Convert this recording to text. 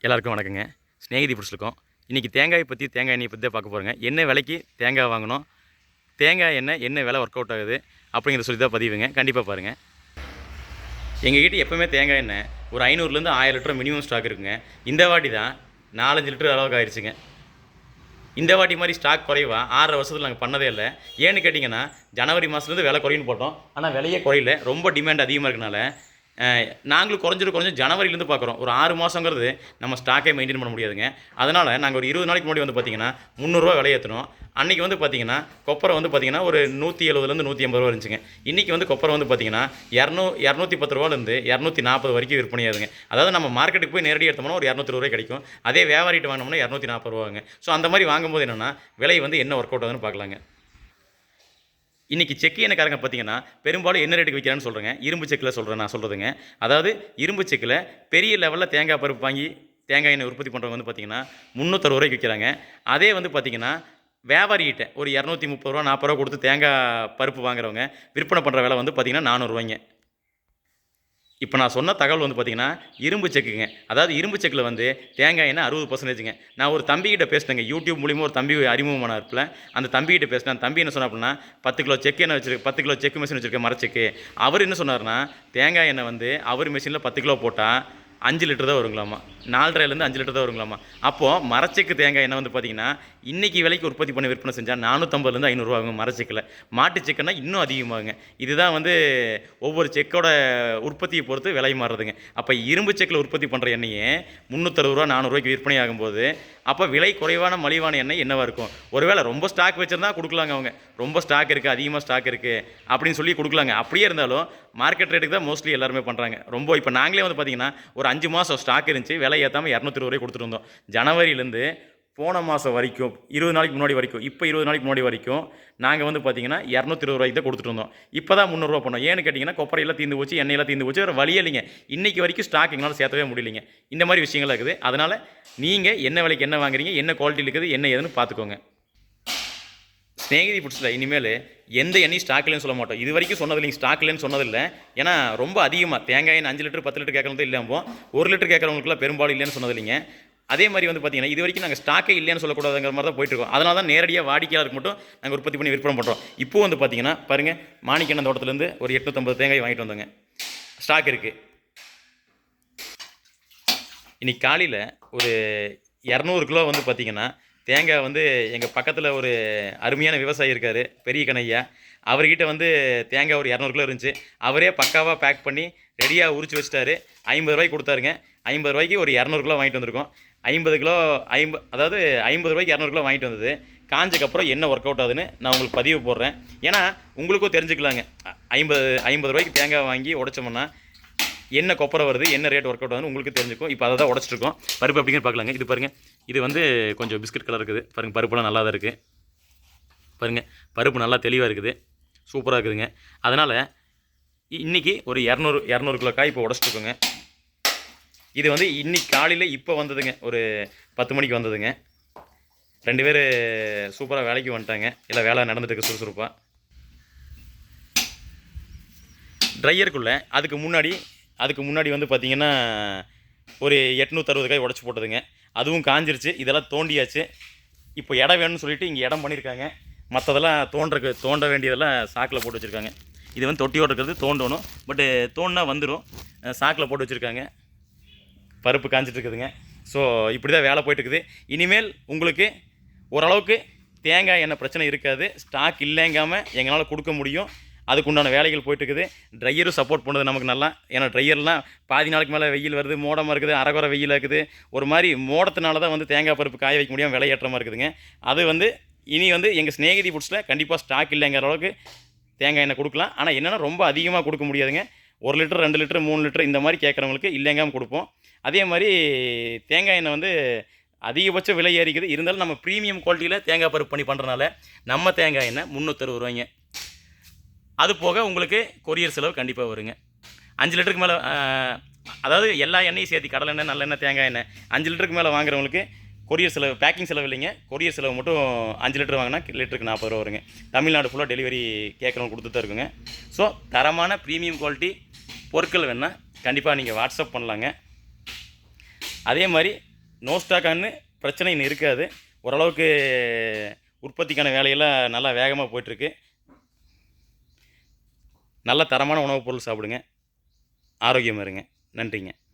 எல்லாருக்கும் வணக்கங்க. ஸ்நேகிதி பிடிச்சிருக்கோம். இன்றைக்கி தேங்காய் பற்றி, தேங்காய் எண்ணெயை பற்றி தான் பார்க்க போகிறோங்க. என்ன விலைக்கு தேங்காய் வாங்கணும், தேங்காய் எண்ணெய் என்ன விலை ஒர்க் அவுட் ஆகுது அப்படிங்கிறத சொல்லி தான் பதிவுங்க. கண்டிப்பாக பாருங்கள். எங்கள் கிட்டே எப்போவுமே தேங்காய் எண்ணெய் ஒரு 500லேருந்து 1000 லிட்டர் மினிமம் ஸ்டாக் இருக்குங்க. இந்த வாட்டி தான் 4-5 லிட்டர் அளவுக்கு ஆயிடுச்சுங்க. இந்த வாட்டி மாதிரி ஸ்டாக் குறைவா 6 வருஷத்தில் நாங்கள் பண்ணதே இல்லை. ஏன்னு கேட்டிங்கன்னா, ஜனவரி மாதத்துலேருந்து விலை குறையுன்னு போட்டோம். ஆனால் விலையே குறையில. ரொம்ப டிமாண்ட் அதிகமாக இருக்கனால நாங்களும் குறைஞ்சிரும் ஜனவரிலேருந்து பார்க்குறோம். ஒரு 6 மாதங்கிறது நம்ம ஸ்டாக்கே மெயின்டைன் பண்ண முடியாதுங்க. அதனால் நாங்கள் ஒரு 20 நாளைக்கு முன்னாடி வந்து பார்த்திங்கன்னா ரூ. 300 விலை ஏற்றணும். அன்றைக்கி வந்து பார்த்திங்கன்னா கொப்பரை வந்து பார்த்திங்கன்னா ஒரு 170லேருந்து 180 ரூபா இருந்துச்சுங்க. இன்றைக்கி வந்து கொப்பரை வந்து பார்த்திங்கன்னா 210 ரூபாலேருந்து 240 வரைக்கும் விற்பனையாகுதுங்க. அதாவது நம்ம மார்க்கெட்டுக்கு போய் நேரடியாக எடுத்தோம்னா ஒரு 220 ரூபாய் கிடைக்கும். அதே வியாபாரிகிட்ட வாங்கினோம்னா 240 ரூபாங்க. ஸோ அந்த மாதிரி வாங்கும்போது என்னென்னா விலை வந்து என்ன ஒர்க் அவுட் ஆகுதுன்னு பார்க்கலாங்க. இன்றைக்கி செக்கு எண்ணெய்க்காரங்க பார்த்தீங்கன்னா பெரும்பாலும் என்ன ரேட்டுக்கு விற்கிறான்னு சொல்கிறேங்க. இரும்பு செக்கில் சொல்கிறேன் நான் சொல்கிறதுங்க. அதாவது இரும்பு செக்கில் பெரிய லெவலில் தேங்காய் பருப்பு வாங்கி தேங்காய் எண்ணெய் உற்பத்தி பண்ணுறவங்க வந்து பார்த்திங்கன்னா 360 ரூபாய்க்கு விற்கிறாங்க. அதே வந்து பார்த்திங்கன்னா வியாபாரிகிட்ட ஒரு 230 ரூபா 40 ரூபா கொடுத்து தேங்காய் பருப்பு வாங்குறவங்க விற்பனை பண்ணுற விலை வந்து பார்த்திங்கன்னா 400 ரூபாய்ங்க. இப்போ நான் சொன்ன தகவல் வந்து பார்த்திங்கன்னா இரும்பு செக்குங்க. அதாவது இரும்பு செக்கில் வந்து தேங்காய் எண்ணெய் 60%ங்க. நான் ஒரு தம்பிக்கிட்ட பேசினேங்க. யூடியூப் மூலிமா ஒரு தம்பி அறிமுகமான இருப்பில் அந்த தம்பிக்கிட்ட பேசினேன். அந்த தம்பி என்ன சொன்னால் அப்படின்னா 10 கிலோ செக்கு எண்ணெய் வச்சுருக்கு, 10 கிலோ செக்கு மிஷின் வச்சுருக்கேன், மரச்செக்கு. அவர் என்ன சொன்னார்னா தேங்காய் எண்ணெய் வந்து அவர் மிஷினில் 10 கிலோ போட்டால் 5 லிட்டர் தான் வருங்களாமா. 4.5லேருந்து 5 லிட்டர் தான் வருங்களாமா. அப்போது மரச்செக்கு தேங்காய் எண்ணெய் வந்து பார்த்திங்கன்னா இன்றைக்கி விலைக்கு உற்பத்தி பண்ணி விற்பனை செஞ்சால் 450லேருந்து 500 ரூபா ஆகுங்க மரச்செக்கில். மாட்டு செக்குன்னா இன்னும் அதிகமாகுங்க. இதுதான் வந்து ஒவ்வொரு செக்கோட உற்பத்தியை பொறுத்து விலை மாறுறதுங்க. அப்போ இரும்பு செக்கில் உற்பத்தி பண்ணுற எண்ணெயே 360 ரூபா 400 ரூபாய்க்கு விற்பனை ஆகும்போது அப்போ விலை குறைவான மலிவான எண்ணெய் என்னவாக இருக்கும்? ஒருவேளை ரொம்ப ஸ்டாக் வச்சுருந்தா கொடுக்கலாங்க. அவங்க ரொம்ப ஸ்டாக் இருக்குது, அதிகமாக ஸ்டாக் இருக்குது அப்படின்னு சொல்லி கொடுக்கலாங்க. அப்படியே இருந்தாலும் மார்க்கெட் ரேட்டுக்கு தான் மோஸ்ட்லி எல்லாருமே பண்ணுறாங்க. ரொம்ப இப்போ நாங்களே வந்து பார்த்திங்கன்னா ஒரு 5 மாதம் ஸ்டாக் இருந்துச்சு, விலை ஏற்றாமல் 220 ரூபாய் கொடுத்துட்டு இருந்தோம். ஜனவரியிலேருந்து போன மாதம் வரைக்கும் 20 நாளைக்கு முன்னாடி வரைக்கும், இப்போ 20 நாளைக்கு முன்னாடி வரைக்கும் நாங்கள் வந்து பார்த்திங்கன்னா 220 ரூபாய்க்கு தான் கொடுத்துட்டு இருந்தோம். இப்போ தான் 300 ரூபா பண்ணோம். ஏன்னு கேட்டிங்கன்னா கொப்பரையெல்லாம் தீர்ந்து போச்சு, எண்ணெயெல்லாம் தீர்ந்து போச்சு, வேறு வழியே இல்லைங்க. இன்றைக்கி வரைக்கும் ஸ்டாக் எங்களால் சேர்த்தவே முடியலைங்க. இந்த மாதிரி விஷயங்கள்லாம் இருக்குது. அதனால் நீங்கள் என்ன விலைக்கு என்ன வாங்குறீங்க, என்ன குவாலிட்டியில் இருக்குது, என்ன ஏதுன்னு பார்த்துக்கோங்க. ஸ்நேகிதி ஃபுட்ஸில் இனிமேல் எந்த எண்ணெயும் ஸ்டாக் இல்லைன்னு சொல்ல மாட்டோம். இது வரைக்கும் சொன்னது இல்லைங்க, ஸ்டாக் இல்லைன்னு சொன்னதில்லை. ஏன்னா ரொம்ப அதிகமாக தேங்காய் 5 லிட்டர் 10 லிட்டர் கேட்குறது இல்லாமல் 1 லிட்டர் கேட்குறவங்களுக்குலாம் பெரும்பாலும் இல்லைன்னு சொன்னது இல்லைங்க. அதே மாதிரி வந்து பார்த்திங்கன்னா இது வரைக்கும் நாங்கள் ஸ்டாக்கே இல்லைன்னு சொல்லக்கூடாதுங்கிற மாதிரி தான் போயிட்டுருக்கோம். அதனால தான் நேரடியாக வாடிக்கையாளருக்கு மட்டும் நாங்கள் உற்பத்தி பண்ணி விற்பனை பண்ணுறோம். இப்போது வந்து பார்த்திங்கன்னா பாருங்கள், மாணிக்கண்ணன் தோட்டத்துலேருந்து ஒரு 850 தேங்காய் வாங்கிட்டு வந்தோங்க. ஸ்டாக் இருக்குது. இன்றைக்கி காலையில் ஒரு 200 கிலோ வந்து பார்த்திங்கன்னா தேங்காய் வந்து எங்கள் பக்கத்தில் ஒரு அருமையான விவசாயி இருக்கார், பெரிய கண்ணையா. அவர்கிட்ட வந்து தேங்காய் ஒரு 200 கிலோ இருந்துச்சு. அவரே பக்காவாக பேக் பண்ணி ரெடியாக உரிச்சு வச்சுட்டாரு. 50 ரூபாய்க்கு கொடுத்தாருங்க. 50 ரூபாய்க்கு ஒரு 200 கிலோ வாங்கிட்டு வந்திருக்கோம். 50 கிலோ அதாவது 50 ரூபாய்க்கு 200 கிலோ வாங்கிட்டு வந்தது. காஞ்சக்கப்புறம் என்ன ஒர்க் அவுட் ஆகுதுன்னு நான் உங்களுக்கு பதிவு போடுறேன். ஏன்னா உங்களுக்கும் தெரிஞ்சுக்கலாங்க. 50 ரூபாய்க்கு தேங்காய் வாங்கி உடைச்சோம்னா என்ன கொப்பரை வருது, என்ன ரேட் ஒர்க் அவுட் ஆகுதுன்னு உங்களுக்கு தெரிஞ்சுக்கும். இப்போ அதை தான் உடச்சிட்ருக்கோம். பருப்பு அப்படிங்கிற பார்க்கலாங்க. இது பாருங்கள், இது வந்து கொஞ்சம் பிஸ்கட் கலர் இருக்குது பாருங்கள். பருப்புலாம் நல்லா தான் இருக்குது பாருங்கள். பருப்பு நல்லா தெளிவாக இருக்குது, சூப்பராக இருக்குதுங்க. அதனால் இன்றைக்கி ஒரு 200 கிலோ காய் இப்போ உடச்சிட்ருக்கோங்க. இது வந்து இன்றைக்கி காலையில் இப்போ வந்ததுங்க, ஒரு 10 மணிக்கு வந்ததுங்க. 2 பேர் சூப்பராக வேலைக்கு வந்துட்டாங்க. எல்லாம் வேலை நடந்துட்டு இருக்கு சுறுசுறுப்பாக. ட்ரையருக்குள்ளே அதுக்கு முன்னாடி வந்து பார்த்திங்கன்னா ஒரு 860 காய் உடச்சி போட்டதுங்க. அதுவும் காஞ்சிருச்சு. இதெல்லாம் தோண்டியாச்சு. இப்போ இடம் வேணும்னு சொல்லிவிட்டு இங்கே இடம் பண்ணியிருக்காங்க. மற்றதெல்லாம் தோண்ட வேண்டியதெல்லாம் சாக்கில் போட்டு வச்சுருக்காங்க. இது வந்து தொட்டியோடு இருக்கிறது தோண்டணும். பட்டு தோண்டினா வந்துடும். சாக்கில் போட்டு வச்சுருக்காங்க. பருப்பு காஞ்சிட்டு இருக்குதுங்க. ஸோ இப்படி தான் வேலை போயிட்டுருக்குது. இனிமேல் உங்களுக்கு ஓரளவுக்கு தேங்காய் எண்ணெய் பிரச்சனை இருக்காது. ஸ்டாக் இல்லைங்காமல் எங்களால் கொடுக்க முடியும். அதுக்குண்டான வேலைகள் போயிட்டுருக்குது. ட்ரையரும் சப்போர்ட் பண்ணுது நமக்கு நல்லா. ஏன்னா ட்ரையர்லாம் பாதி நாளைக்கு மேலே வெயில் வருது, மோடமாக இருக்குது, அரைகுறை வெயில் இருக்குது. ஒரு மாதிரி மோடத்தினால தான் வந்து தேங்காய் பருப்பு காய வைக்க முடியாமல் விலையேற்றமாக இருக்குதுங்க. அது வந்து இனி வந்து எங்கள் ஸ்நேகிதி ஃபுட்ஸில் கண்டிப்பாக ஸ்டாக் இல்லைங்கிற அளவுக்கு தேங்காய் எண்ணெய் கொடுக்கலாம். ஆனால் என்னென்னா ரொம்ப அதிகமாக கொடுக்க முடியாதுங்க. 1 லிட்டர் 2 லிட்டர் 3 லிட்டர் இந்த மாதிரி கேட்குறவங்களுக்கு இல்லைங்காமல் கொடுப்போம். அதே மாதிரி தேங்காய் எண்ணெய் வந்து அதிகபட்ச விலை ஏறிக்குது. இருந்தாலும் நம்ம ப்ரீமியம் குவாலிட்டியில் தேங்காய் பருப்பு பண்ணி பண்ணுறனால நம்ம தேங்காய் எண்ணெய் 360 ரூபாய்ங்க. அது போக உங்களுக்கு கொரியர் செலவு கண்டிப்பாக வருங்க. 5 லிட்டருக்கு மேலே, அதாவது எல்லா எண்ணெயும் சேர்த்து கடலெண்ணெய், நல்லெண்ணெய், தேங்காய் எண்ணெய் 5 லிட்டருக்கு மேலே வாங்குறவங்களுக்கு கொரியர் செலவு, பேக்கிங் செலவு இல்லைங்க. கொரியர் செலவு மட்டும் 5 லிட்டர் வாங்கினா லிட்டருக்கு 40 ரூபா வருங்க. தமிழ்நாடு ஃபுல்லாக டெலிவரி கேட்குறவங்க கொடுத்து தான் இருக்குங்க. ஸோ தரமான ப்ரீமியம் குவாலிட்டி பொருட்கள் வேணால் கண்டிப்பாக நீங்கள் வாட்ஸ்அப் பண்ணலாங்க. அதே மாதிரி நோ ஸ்டாக்கான்னு பிரச்சனை இன்னும் இருக்காது. ஓரளவுக்கு உற்பத்திக்கான வேலையெல்லாம் நல்லா வேகமாக போயிட்டுருக்கு. நல்ல தரமான உணவுப் பொருள் சாப்பிடுங்க. ஆரோக்கியமாக இருங்க. நன்றிங்க.